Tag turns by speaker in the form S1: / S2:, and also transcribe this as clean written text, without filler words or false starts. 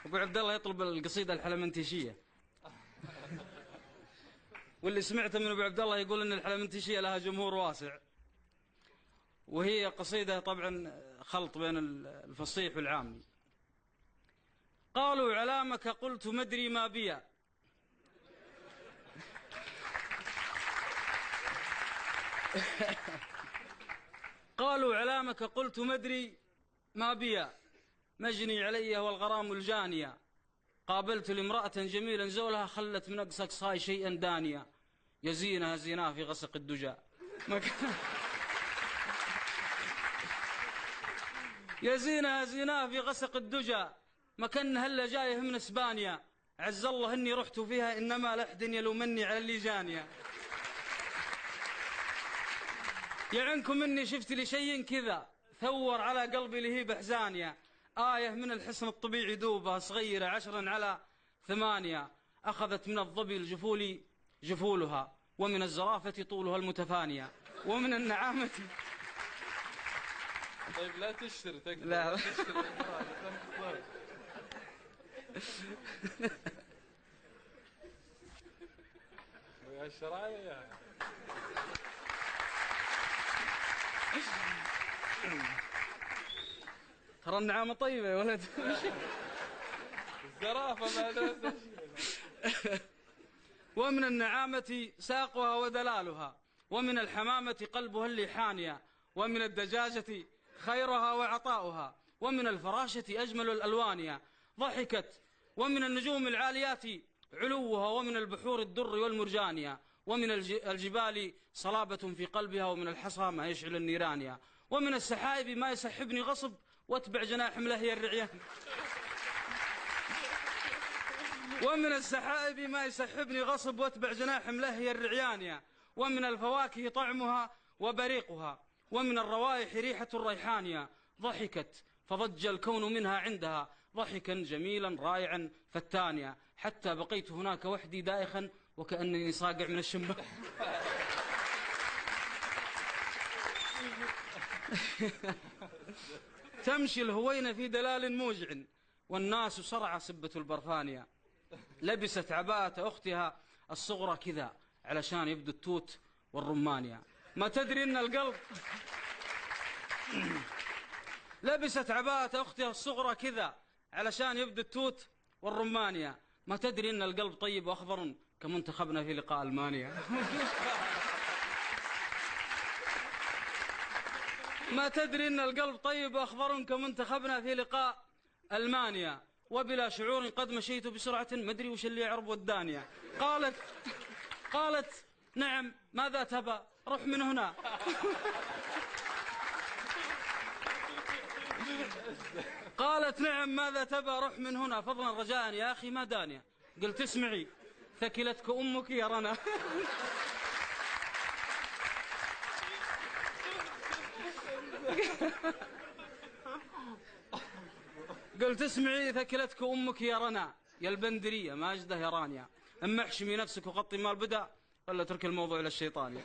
S1: أبو عبد الله يطلب القصيدة الحلمنتيشية. واللي سمعته من أبو عبد الله يقول أن الحلمنتيشية لها جمهور واسع، وهي قصيدة طبعا خلط بين الفصيح والعامي. قالوا علامك قلت مدري ما بيا، قالوا علامك قلت مدري ما بيا، مجني علي والغرام الجانية، قابلت لامرأة جميلا زولها خلت من أقصى أقصاي شيئا دانيا، يزينها زيناه في غسق الدجى يزينها زيناه في غسق الدجى، مكنها هلا جايه من اسبانيا، عز الله اني رحت فيها انما لحد يلومني على اللي جانيا. يعنكم اني شفت لي شيء كذا ثور على قلبي لهيب احزانيا، آية من الحسن الطبيعي دوبها صغيرة 10/8، أخذت من الظبي الجفول جفولها، ومن الزرافة طولها المتفانية، ومن النعامة.
S2: طيب لا تشتري تكفى.
S1: لا
S2: تشتري يا الشرايع.
S1: ترى النعامة طيبة يا ولد.
S2: الزرافة ما درست.
S1: ومن النعامة ساقها ودلالها، ومن الحمامة قلبها اللي حانية، ومن الدجاجة خيرها وعطاؤها، ومن الفراشة أجمل الألوانيا ضحكت، ومن النجوم العاليات علوها، ومن البحور الدر والمرجانيا، ومن الجبال صلابة في قلبها، ومن الحصى ما يشعل النيرانيا، ومن السحائب ما يسحبني غصب واتبع جناح ملهي الرعيان. ومن السحائب ما يسحبني غصب واتبع جناح ملهي الرعيانيا، ومن الفواكه طعمها وبريقها، ومن الروائح ريحة الريحانيا ضحكت، فضج الكون منها عندها ضحكا جميلا رائعا فتانيا، حتى بقيت هناك وحدي دائخا وكأنني صاقع من الشباك. تمشي الهوينة في دلال موجع، والناس صرع سبة البرفانية، لبست عباءة أختها الصغرى كذا علشان يبدو التوت والرمانية، ما تدري إن القلب. لبست عباءة أختها الصغرى كذا علشان يبدو التوت والرمانية، ما تدري إن القلب طيب وأخضر كمنتخبنا في لقاء ألمانيا. ما تدري إن القلب طيب وأخضر كمنتخبنا في لقاء ألمانيا، وبلا شعور قد مشيت بسرعة مدري وش اللي يعرب ودانيا. قالت نعم ماذا تبى روح من هنا. قالت نعم ماذا تبى روح من هنا، فضلا رجاء يا أخي ما دانيا. قلت اسمعي ثكلتك أمك يا رنا. قلت اسمعي ثكلتك أمك يا رنا، يا البندرية ماجدة يا رانيا، اما احشمي نفسك وغطي ما البدع ولا ترك الموضوع للشيطان.